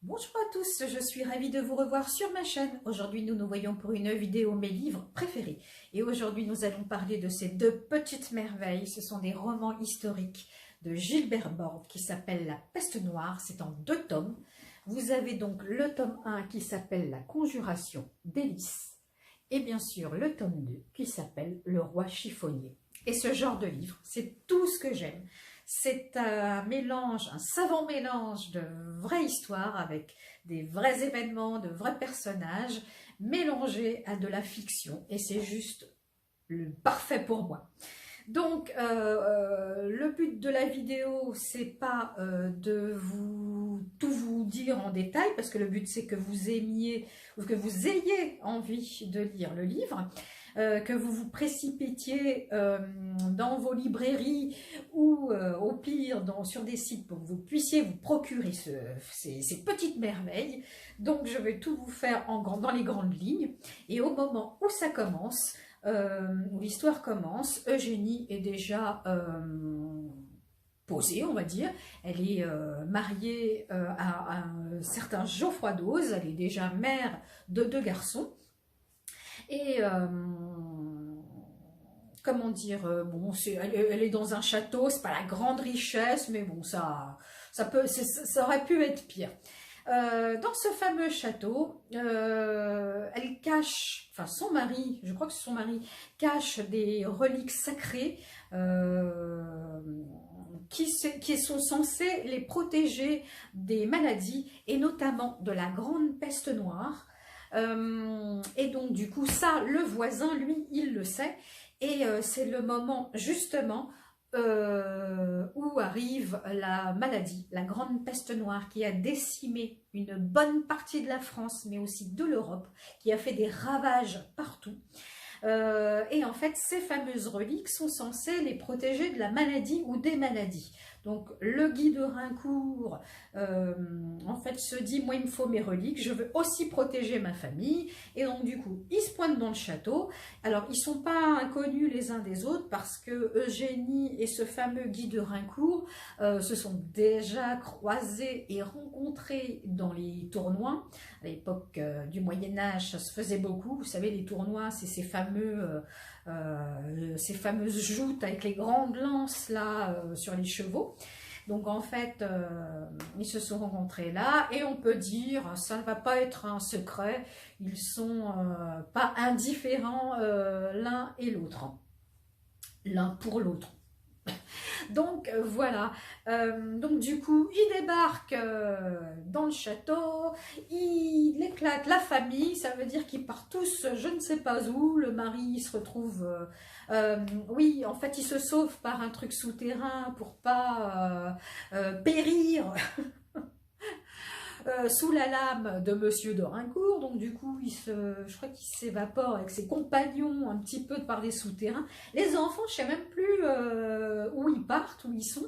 Bonjour à tous, je suis ravie de vous revoir sur ma chaîne. Aujourd'hui, nous nous voyons pour une vidéo mes livres préférés. Et aujourd'hui, nous allons parler de ces deux petites merveilles. Ce sont des romans historiques de Gilbert Borde qui s'appelle La Peste Noire. C'est en 2 tomes. Vous avez donc le tome 1 qui s'appelle La Conjuration d'Hélice. Et bien sûr, le tome 2 qui s'appelle Le Roi Chiffonnier. Et ce genre de livre, c'est tout ce que j'aime. C'est un mélange, un savant mélange de vraies histoires avec des vrais événements, de vrais personnages, mélangés à de la fiction. Et c'est juste le parfait pour moi. Donc, le but de la vidéo, c'est pas de tout vous dire en détail, parce que le but c'est que vous aimiez ou que vous ayez envie de lire le livre, que vous vous précipitiez dans vos librairies ou au pire sur des sites pour que vous puissiez vous procurer ces petites merveilles. Donc, je vais tout vous faire dans les grandes lignes. Et au moment où ça commence, où l'histoire commence, Eugénie est déjà posée, on va dire. Elle est mariée à un certain Geoffroy d'Oz, elle est déjà mère de 2 garçons. Et comment dire, bon, elle est dans un château, c'est pas la grande richesse, mais bon, ça aurait pu être pire. Dans ce fameux château, elle cache, enfin son mari, je crois que son mari, cache des reliques sacrées qui sont censées les protéger des maladies et notamment de la grande peste noire. Et donc du coup ça, le voisin, lui, il le sait. Et c'est le moment justement où arrive la maladie, la grande peste noire qui a décimé une bonne partie de la France, mais aussi de l'Europe, qui a fait des ravages partout. Et en fait, ces fameuses reliques sont censées les protéger de la maladie ou des maladies. Donc, le Guy de Raincourt, en fait, se dit, moi, il me faut mes reliques, je veux aussi protéger ma famille. Et donc, du coup, ils se pointent dans le château. Alors, ils ne sont pas inconnus les uns des autres parce que Eugénie et ce fameux Guy de Raincourt se sont déjà croisés et rencontrés dans les tournois. À l'époque du Moyen-Âge, ça se faisait beaucoup. Vous savez, les tournois, c'est ces fameuses joutes avec les grandes lances là sur les chevaux. Donc en fait, ils se sont rencontrés là et on peut dire, ça ne va pas être un secret, ils sont pas indifférents l'un et l'autre, l'un pour l'autre. Donc voilà, donc du coup il débarque dans le château, il éclate la famille, ça veut dire qu'ils partent tous je ne sais pas où, le mari il se retrouve, oui en fait il se sauve par un truc souterrain pour pas périr sous la lame de Monsieur de Raincourt. Donc du coup, je crois qu'il s'évapore avec ses compagnons un petit peu par des souterrains. Les enfants, je ne sais même plus où ils partent, où ils sont.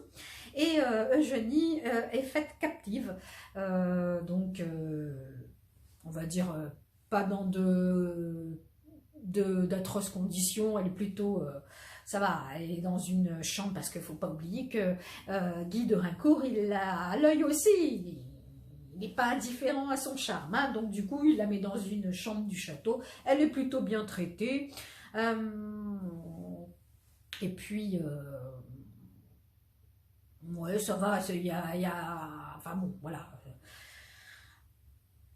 Et Eugénie est faite captive. Donc, on va dire, pas dans d'atroces conditions. Elle est plutôt... ça va, elle est dans une chambre parce qu'il ne faut pas oublier que Guy de Raincourt, il a l'œil aussi. Il n'est pas indifférent à son charme, hein, donc du coup il la met dans une chambre du château, elle est plutôt bien traitée, et puis ouais ça va, enfin bon voilà,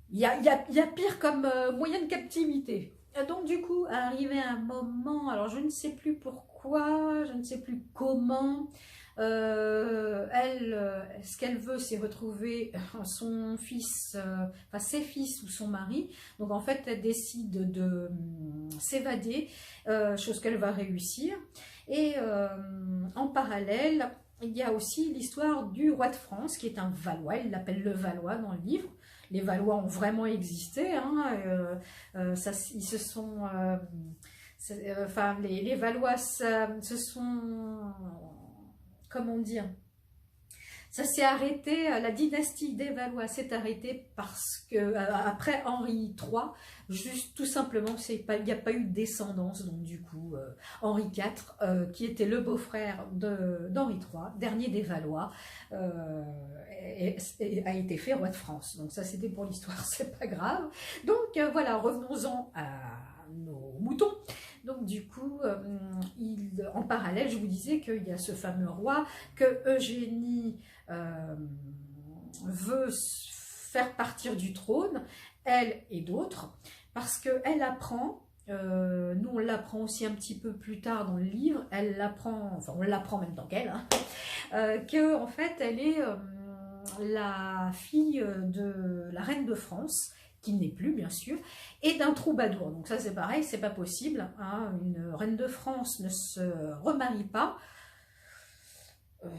il y a pire comme moyen de captivité. Donc du coup, arrivé à un moment, alors je ne sais plus pourquoi, je ne sais plus comment, elle, ce qu'elle veut, c'est retrouver son fils, enfin ses fils ou son mari. Donc en fait, elle décide de s'évader, chose qu'elle va réussir. Et en parallèle, il y a aussi l'histoire du roi de France, qui est un Valois, il l'appelle le Valois dans le livre. Les Valois ont vraiment existé, hein, ils se sont... enfin, les Valois, ce sont... Comment dire, Ça s'est arrêté, la dynastie des Valois s'est arrêtée parce que, après Henri III, juste tout simplement, il n'y a pas eu de descendance, donc du coup, Henri IV, qui était le beau-frère d'Henri III, dernier des Valois, a été fait roi de France. Donc ça, c'était pour l'histoire, c'est pas grave. Donc voilà, revenons-en à nos moutons. Donc du coup, en parallèle, je vous disais qu'il y a ce fameux roi que Eugénie veut faire partir du trône, elle et d'autres, parce qu'elle apprend, nous on l'apprend aussi un petit peu plus tard dans le livre, elle l'apprend, enfin on l'apprend même tant qu'elle, hein, que en fait elle est la fille de la reine de France, qui n'est plus bien sûr, et d'un troubadour. Donc ça c'est pareil, c'est pas possible, hein, une reine de France ne se remarie pas.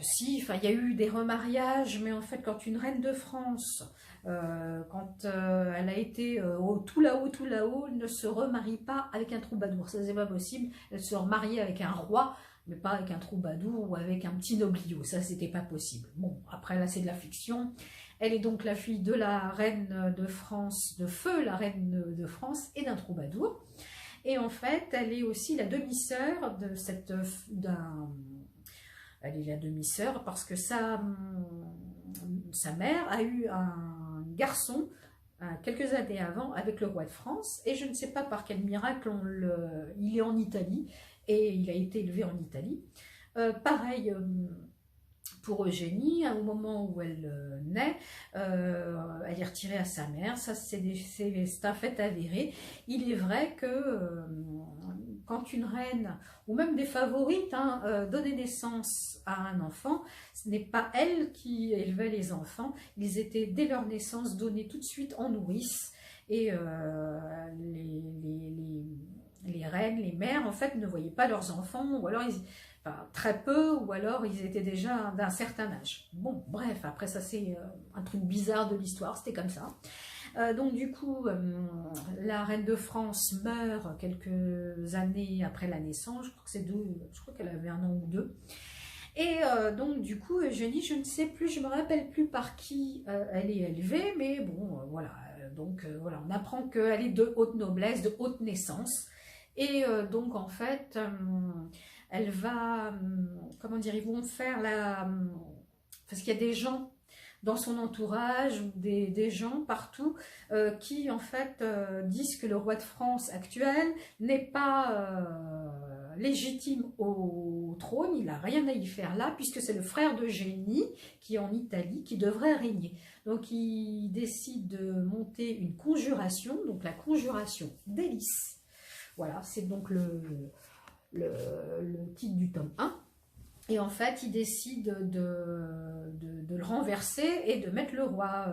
Si, enfin il y a eu des remariages, mais en fait quand une reine de France, quand elle a été tout là-haut, ne se remarie pas avec un troubadour, ça c'est pas possible, elle se remarie avec un roi, mais pas avec un troubadour ou avec un petit nobliau, ça c'était pas possible. Bon, après là c'est de la fiction. Elle est donc la fille de la reine de France, de feu la reine de France et d'un troubadour. Et en fait, elle est aussi la demi-sœur de elle est la demi-sœur parce que sa mère a eu un garçon quelques années avant avec le roi de France. Et je ne sais pas par quel miracle, il est en Italie et il a été élevé en Italie. Pareil... pour Eugénie, au moment où elle naît, elle est retirée à sa mère, ça c'est un fait avéré. Il est vrai que quand une reine, ou même des favorites, hein, donnaient naissance à un enfant, ce n'est pas elle qui élevait les enfants, ils étaient dès leur naissance donnés tout de suite en nourrice, et les reines, les mères, en fait, ne voyaient pas leurs enfants, ou alors enfin, très peu, ou alors ils étaient déjà d'un certain âge. Bon, bref, après ça c'est un truc bizarre de l'histoire, c'était comme ça. Donc du coup, la reine de France meurt quelques années après la naissance, je crois que c'est je crois qu'elle avait 1 an ou 2. Et donc du coup, Eugénie, je ne sais plus, je me rappelle plus par qui elle est élevée, mais bon, voilà. Donc voilà, on apprend qu'elle est de haute noblesse, de haute naissance. Et donc en fait, elle va, comment dire, ils vont faire parce qu'il y a des gens dans son entourage, ou des gens partout, qui en fait disent que le roi de France actuel n'est pas légitime au trône, il n'a rien à y faire là, puisque c'est le frère d'Eugénie, qui est en Italie, qui devrait régner. Donc il décide de monter une conjuration, donc la conjuration d'Hélice. Voilà, c'est donc le titre du tome 1. Et en fait, il décide de le renverser et de mettre le roi,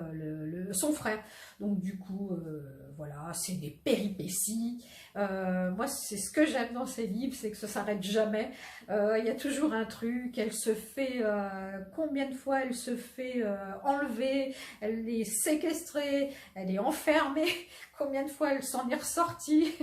son frère. Donc du coup, voilà, c'est des péripéties. Moi, c'est ce que j'aime dans ces livres, c'est que ça s'arrête jamais. Il y a toujours un truc, elle se fait... combien de fois elle se fait enlever, elle est séquestrée, elle est enfermée, combien de fois elle s'en est ressortie.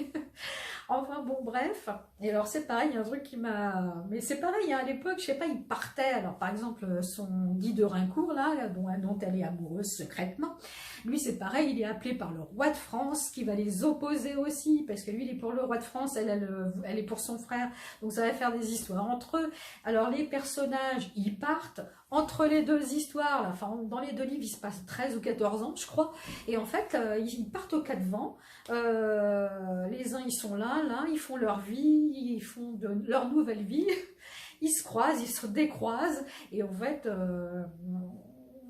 Enfin bon, bref. Et alors c'est pareil, il y a un truc qui m'a... Mais c'est pareil, hein, à l'époque, je sais pas, il partait. Alors par exemple, son Guy de Rincourt, là, dont elle est amoureuse secrètement, lui c'est pareil, il est appelé par le roi de France, qui va les opposer aussi, parce que lui il est pour le roi de France, elle est pour son frère, donc ça va faire des histoires entre eux. Alors les personnages, ils partent entre les deux histoires, là, enfin dans les deux livres, il se passe 13 ou 14 ans, je crois, et en fait, ils partent aux quatre vents. Les uns ils sont là, ils font leur vie, ils font leur nouvelle vie, ils se croisent, ils se décroisent, et en fait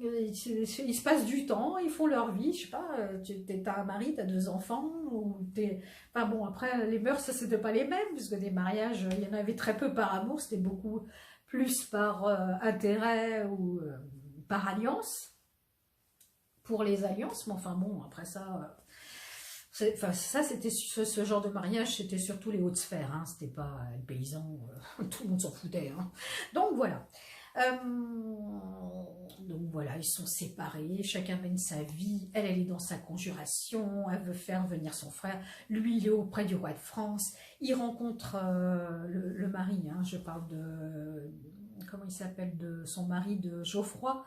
il se passe du temps, ils font leur vie, je sais pas, t'as un mari, t'as 2 enfants, ou enfin bon, après les mœurs ça c'était pas les mêmes, parce que des mariages, il y en avait très peu par amour, c'était beaucoup plus par intérêt ou par alliance, pour les alliances, mais enfin bon, après ça... Enfin, ça, c'était ce genre de mariage, c'était surtout les hautes sphères, hein, c'était pas les paysans, tout le monde s'en foutait. Hein. Donc voilà. Ils sont séparés, chacun mène sa vie, elle est dans sa conjuration, elle veut faire venir son frère, lui il est auprès du roi de France, il rencontre le mari, hein, je parle de, comment il s'appelle, de son mari de Geoffroy,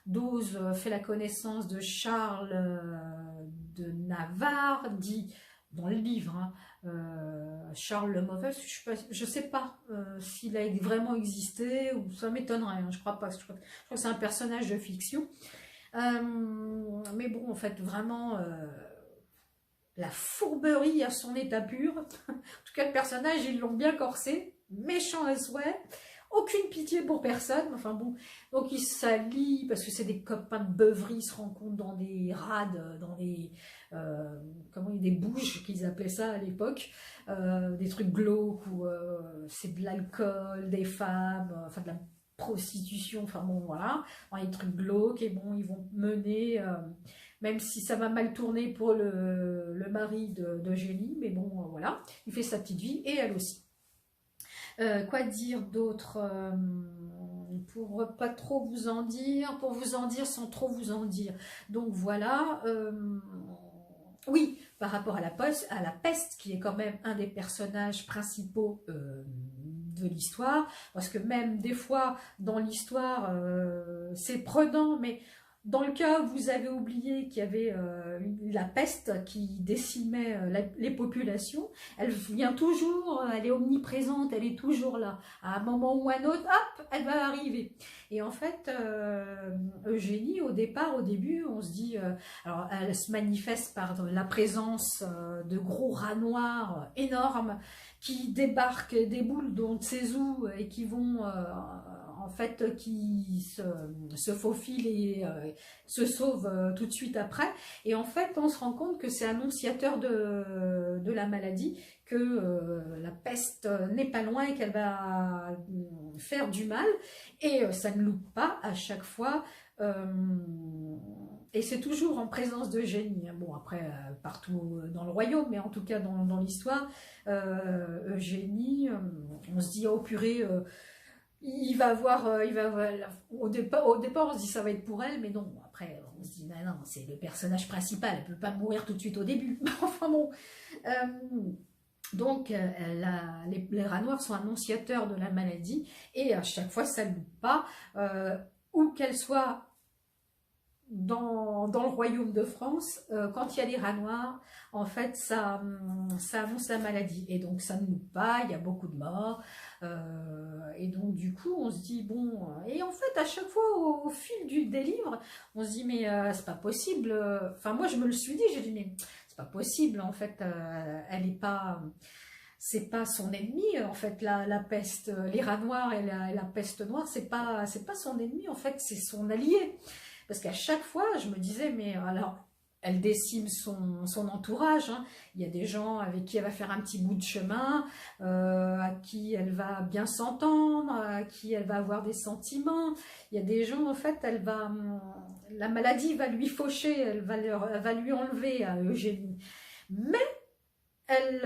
d'Oz fait la connaissance de Charles de Navarre, dit dans le livre, hein, Charles le Mauvais, je ne sais pas s'il a vraiment existé, ou ça m'étonnerait, hein, je crois pas, je crois que c'est un personnage de fiction. Mais bon, en fait, vraiment, la fourberie à son état pur. En tout cas, le personnage, ils l'ont bien corsé, méchant à souhait, aucune pitié pour personne. Enfin bon, donc ils s'allient parce que c'est des copains de beuverie, ils se rencontrent dans des rades, dans des comment des bouges qu'ils appelaient ça à l'époque, des trucs glauques où c'est de l'alcool, des femmes, enfin de la prostitution, enfin bon voilà, dans les trucs glauques, et bon ils vont mener, même si ça va mal tourner pour le mari d'Eugénie, mais bon voilà, il fait sa petite vie et elle aussi. Quoi dire d'autre, pour pas trop vous en dire, pour vous en dire sans trop vous en dire. Donc voilà, oui, par rapport à la peste, qui est quand même un des personnages principaux de l'histoire, parce que même des fois dans l'histoire, c'est prenant, mais dans le cas où vous avez oublié qu'il y avait la peste qui décimait les populations, elle vient toujours, elle est omniprésente, elle est toujours là. À un moment ou à un autre, hop, elle va arriver. Et en fait, Eugénie, au début, on se dit, alors elle se manifeste par la présence de gros rats noirs énormes qui débarquent des boules dont de ses ou et qui vont en fait qui se faufilent et se sauvent tout de suite après. Et en fait, on se rend compte que c'est annonciateur de la maladie, que la peste n'est pas loin et qu'elle va faire du mal. Et ça ne loupe pas à chaque fois. Et c'est toujours en présence d'Eugénie. Bon, après, partout dans le royaume, mais en tout cas dans l'histoire, Eugénie, on se dit, oh purée, il va avoir, au départ on se dit ça va être pour elle, mais non, après on se dit non, c'est le personnage principal, elle peut pas mourir tout de suite au début. Enfin bon, donc les rats noirs sont annonciateurs de la maladie, et à chaque fois ça ne loupe pas, où qu'elle soit dans le royaume de France, quand il y a des rats noirs, en fait, ça annonce la maladie. Et donc, ça ne loupe pas, il y a beaucoup de morts. Et donc, du coup, on se dit, bon... Et en fait, à chaque fois, au fil des livres, on se dit, mais c'est pas possible. Enfin, moi, je me le suis dit, j'ai dit, mais c'est pas possible, en fait, elle n'est pas... C'est pas son ennemi, en fait, la peste. Les rats noirs et la peste noire, c'est pas son ennemi, en fait, c'est son allié. Parce qu'à chaque fois, je me disais, mais alors, elle décime son entourage. Hein. Il y a des gens avec qui elle va faire un petit bout de chemin, à qui elle va bien s'entendre, à qui elle va avoir des sentiments. Il y a des gens, en fait, la maladie va lui faucher, elle va lui enlever à Eugénie. Mais elle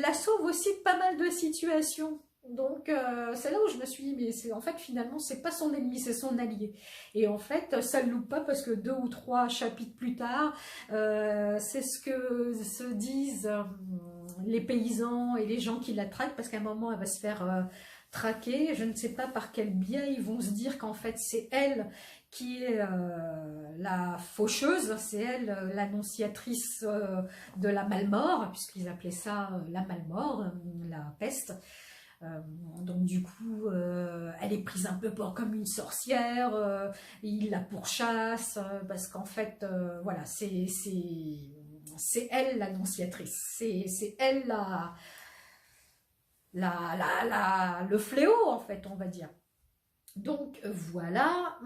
la sauve aussi de pas mal de situations. Donc c'est là où je me suis dit, mais en fait finalement c'est pas son ennemi, c'est son allié. Et en fait ça ne loupe pas, parce que 2 ou 3 chapitres plus tard, c'est ce que se disent les paysans et les gens qui la traquent, parce qu'à un moment elle va se faire traquer, je ne sais pas par quel biais ils vont se dire qu'en fait c'est elle qui est la faucheuse, c'est elle l'annonciatrice de la malmort, puisqu'ils appelaient ça la malmort, la peste. Donc du coup, elle est prise un peu comme une sorcière, il la pourchasse, parce qu'en fait, voilà, c'est elle l'annonciatrice, c'est elle le fléau, en fait, on va dire. Donc voilà,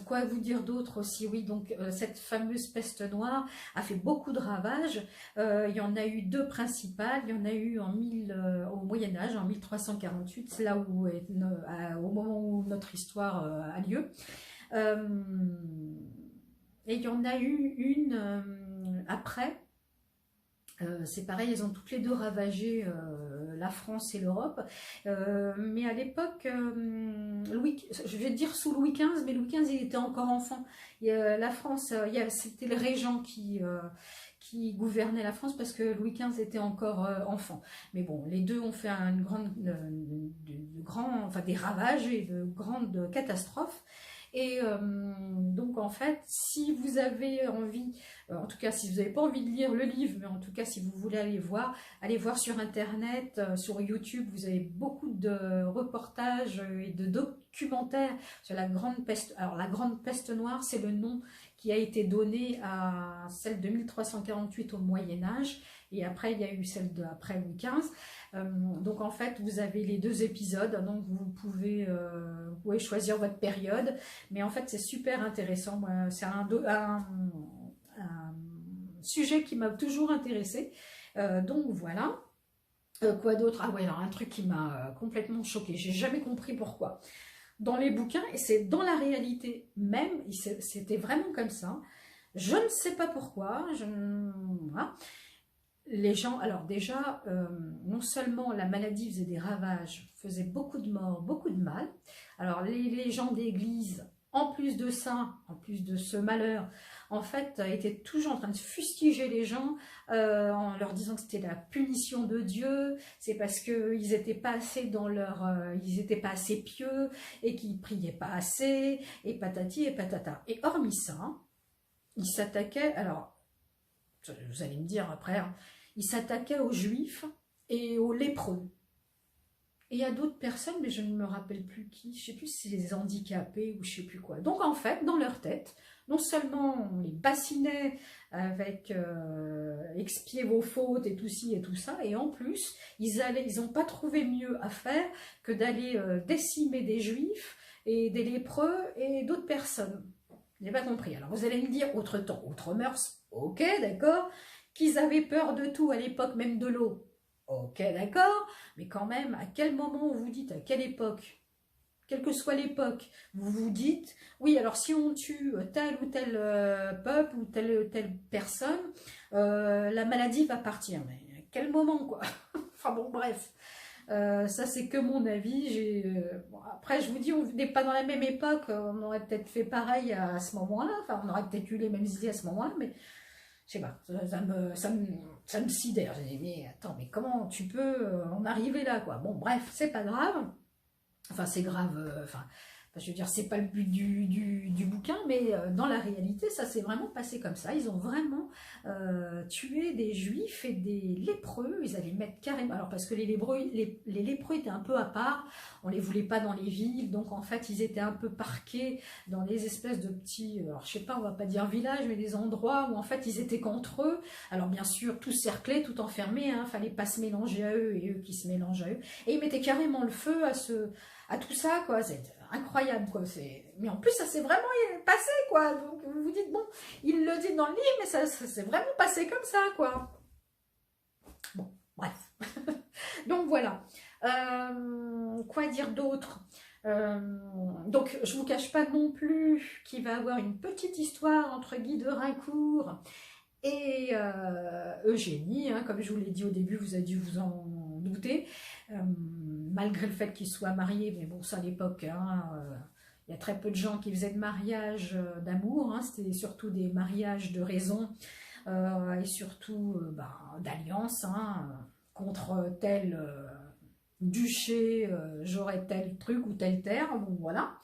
quoi vous dire d'autre aussi? Oui, donc cette fameuse peste noire a fait beaucoup de ravages. Il y en a eu 2 principales. Il y en a eu au Moyen-Âge, en 1348, c'est là où au moment où notre histoire a lieu. Et il y en a eu une après. C'est pareil, elles ont toutes les 2 ravagé la France et l'Europe. Mais à l'époque, je vais dire sous Louis XV, mais Louis XV il était encore enfant. La France, c'était le régent qui gouvernait la France parce que Louis XV était encore enfant. Mais bon, les deux ont fait des ravages et de grandes catastrophes. Et donc en fait, si vous avez envie, en tout cas si vous n'avez pas envie de lire le livre, mais en tout cas si vous voulez allez voir sur internet, sur YouTube, vous avez beaucoup de reportages et de documentaires sur la grande peste. Alors la grande peste noire, c'est le nom qui a été donné à celle de 1348 au Moyen-Âge, et après il y a eu celle d'après Louis XV. Donc en fait vous avez les deux épisodes, donc vous pouvez choisir votre période, mais en fait c'est super intéressant. C'est un sujet qui m'a toujours intéressé, donc voilà. Quoi d'autre? Ah ouais, alors un truc qui m'a complètement choquée, j'ai jamais compris pourquoi. Dans les bouquins, et c'est dans la réalité même, c'était vraiment comme ça, je ne sais pas pourquoi, voilà. Les gens, alors déjà, non seulement la maladie faisait des ravages, faisait beaucoup de morts, beaucoup de mal, alors les gens d'église, en plus de ça, en plus de ce malheur, en fait, étaient toujours en train de fustiger les gens en leur disant que c'était la punition de Dieu, c'est parce qu'ils n'étaient pas assez ils n'étaient pas assez pieux et qu'ils priaient pas assez, et patati et patata. Et hormis ça, ils s'attaquaient, alors, vous allez me dire après, hein, ils s'attaquaient aux juifs et aux lépreux. Et il y a d'autres personnes, mais je ne me rappelle plus qui, je ne sais plus si c'est les handicapés ou je ne sais plus quoi. Donc en fait, dans leur tête, non seulement on les bassinait avec expiez vos fautes et tout ci et tout ça, et en plus, ils n'ont pas trouvé mieux à faire que d'aller décimer des juifs et des lépreux et d'autres personnes. Je n'ai pas compris. Alors vous allez me dire, autre temps, autre mœurs, ok, d'accord, qu'ils avaient peur de tout à l'époque, même de l'eau. Ok, d'accord, mais quand même, à quel moment vous dites, à quelle époque, quelle que soit l'époque, vous vous dites, oui, alors si on tue tel ou tel peuple ou telle personne, la maladie va partir. Mais à quel moment, quoi? Enfin bon, bref. Ça, c'est que mon avis. Bon, après, je vous dis, on n'est pas dans la même époque, on aurait peut-être fait pareil à ce moment-là, enfin, on aurait peut-être eu les mêmes idées à ce moment-là, mais je sais pas, ça me sidère. J'ai dit, mais attends, mais comment tu peux en arriver là, quoi? Bon, bref, c'est pas grave. Enfin, c'est grave, je veux dire, c'est pas le but du bouquin, mais dans la réalité, ça s'est vraiment passé comme ça. Ils ont vraiment tué des juifs et des lépreux. Ils allaient mettre carrément... Alors, parce que les lépreux étaient un peu à part, on les voulait pas dans les villes, donc en fait, ils étaient un peu parqués dans des espèces de petits... Alors, je sais pas, on va pas dire villages, mais des endroits où en fait, ils étaient qu'entre eux. Alors, bien sûr, tout cerclés, tout enfermés, hein, fallait pas se mélanger à eux et eux qui se mélangent à eux. Et ils mettaient carrément le feu à tout ça, quoi. C'est incroyable, quoi. Mais en plus, ça s'est vraiment passé, quoi. Donc, vous vous dites, bon, il le dit dans le livre, mais ça s'est vraiment passé comme ça, quoi. Bon, bref. Donc, voilà. Quoi dire d'autre? Donc, je vous cache pas non plus qu'il va y avoir une petite histoire entre Guy de Raincourt et Eugénie, hein, comme je vous l'ai dit au début, vous avez dû vous en douter, malgré le fait qu'ils soient mariés, mais bon, ça à l'époque, hein, il y a très peu de gens qui faisaient de mariage d'amour, hein, c'était surtout des mariages de raison, et surtout d'alliance, hein, contre tel duché, j'aurais tel truc ou telle terre, bon voilà.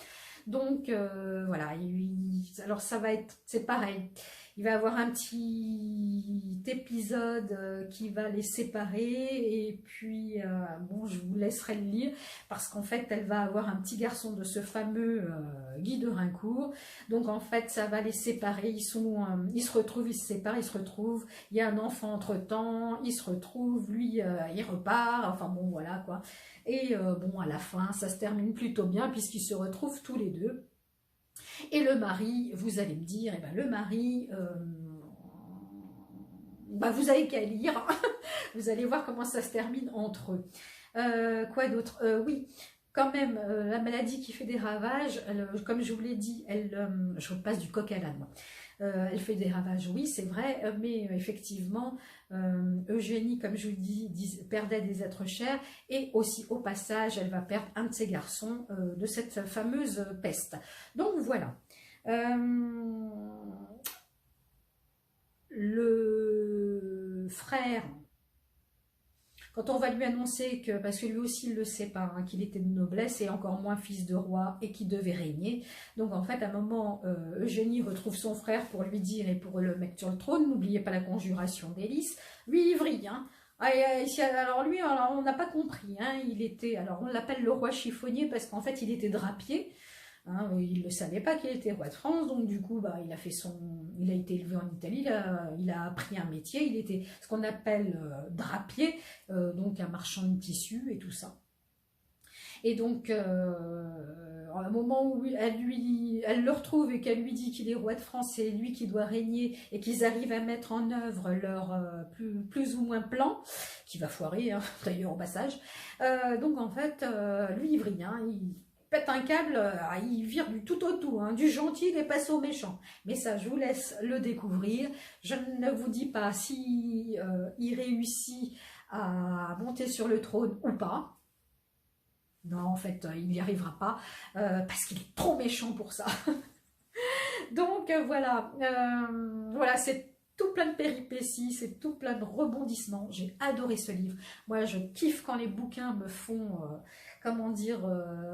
Donc voilà, alors ça va être, c'est pareil, il va y avoir un petit épisode qui va les séparer et puis bon, je vous laisserai le lire parce qu'en fait elle va avoir un petit garçon de ce fameux Guy de Raincourt, donc en fait ça va les séparer, ils se retrouvent, ils se séparent, ils se retrouvent, il y a un enfant entre temps, ils se retrouvent, lui il repart, enfin bon voilà quoi. Et bon, à la fin, ça se termine plutôt bien puisqu'ils se retrouvent tous les deux. Et le mari, vous allez me dire, eh ben, le mari, vous avez qu'à lire, vous allez voir comment ça se termine entre eux. Quoi d'autre? Oui, quand même, la maladie qui fait des ravages, comme je vous l'ai dit, je passe du coq à l'âne. Elle fait des ravages, oui, c'est vrai, mais effectivement, Eugénie, comme je vous le dis, perdait des êtres chers, et aussi, au passage, elle va perdre un de ses garçons de cette fameuse peste. Donc, voilà. Le frère... Quand on va lui annoncer que, parce que lui aussi il ne le sait pas, hein, qu'il était de noblesse et encore moins fils de roi et qu'il devait régner. Donc en fait à un moment, Eugénie retrouve son frère pour lui dire et pour le mettre sur le trône, n'oubliez pas la conjuration d'Hélice, lui il vrille. Hein. Alors lui, alors, on n'a pas compris, hein, il était, alors on l'appelle le roi chiffonnier parce qu'en fait il était drapier. Hein, il ne savait pas qu'il était roi de France, donc du coup, bah, il a été élevé en Italie, il a appris un métier, il était ce qu'on appelle drapier, donc un marchand de tissus et tout ça. Et donc, à un moment où elle le retrouve et qu'elle lui dit qu'il est roi de France, c'est lui qui doit régner, et qu'ils arrivent à mettre en œuvre leur plus ou moins plan, qui va foirer, hein, d'ailleurs au passage. Donc en fait, lui il vrille, hein, il pète un câble, il vire du tout au tout, hein, du gentil, il est passé au méchant. Mais ça, je vous laisse le découvrir. Je ne vous dis pas si il réussit à monter sur le trône ou pas. Non, en fait, il n'y arrivera pas, parce qu'il est trop méchant pour ça. Donc, voilà, voilà, c'est tout plein de péripéties, c'est tout plein de rebondissements. J'ai adoré ce livre. Moi, je kiffe quand les bouquins me font, comment dire,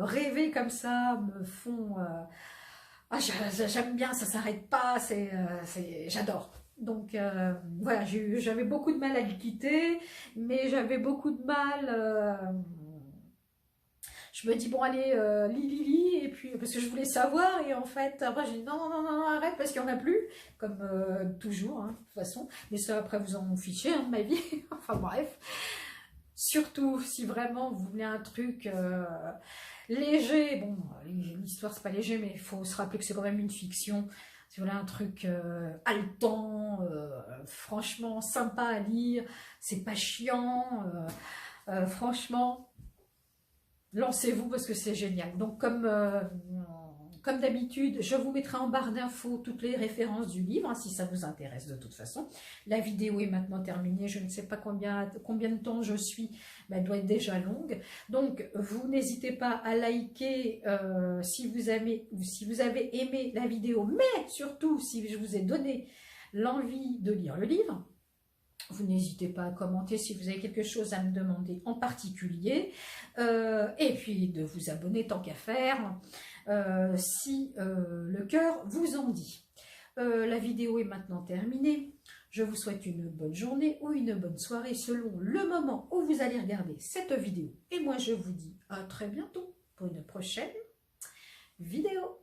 rêver comme ça, me font... ah, j'aime bien, ça s'arrête pas, j'adore. Donc voilà, j'avais beaucoup de mal à le quitter, mais j'avais beaucoup de mal... je me dis, bon, allez, lis, et puis, parce que je voulais savoir, et en fait, après, j'ai dit, non, non, non, non, arrête, parce qu'il n'y en a plus, comme toujours, hein, de toute façon, mais ça, après, vous en fichez, hein, de ma vie, enfin, bref. Surtout, si vraiment vous voulez un truc léger, bon, l'histoire, c'est pas léger, mais il faut se rappeler que c'est quand même une fiction. Si vous voulez un truc haletant, franchement, sympa à lire, c'est pas chiant, franchement... Lancez-vous parce que c'est génial. Donc comme d'habitude, je vous mettrai en barre d'infos toutes les références du livre, hein, si ça vous intéresse de toute façon. La vidéo est maintenant terminée, je ne sais pas combien de temps je suis, mais elle doit être déjà longue. Donc vous n'hésitez pas à liker si vous avez aimé la vidéo, mais surtout si je vous ai donné l'envie de lire le livre. Vous n'hésitez pas à commenter si vous avez quelque chose à me demander en particulier. Et puis de vous abonner tant qu'à faire, si le cœur vous en dit. La vidéo est maintenant terminée. Je vous souhaite une bonne journée ou une bonne soirée selon le moment où vous allez regarder cette vidéo. Et moi je vous dis à très bientôt pour une prochaine vidéo.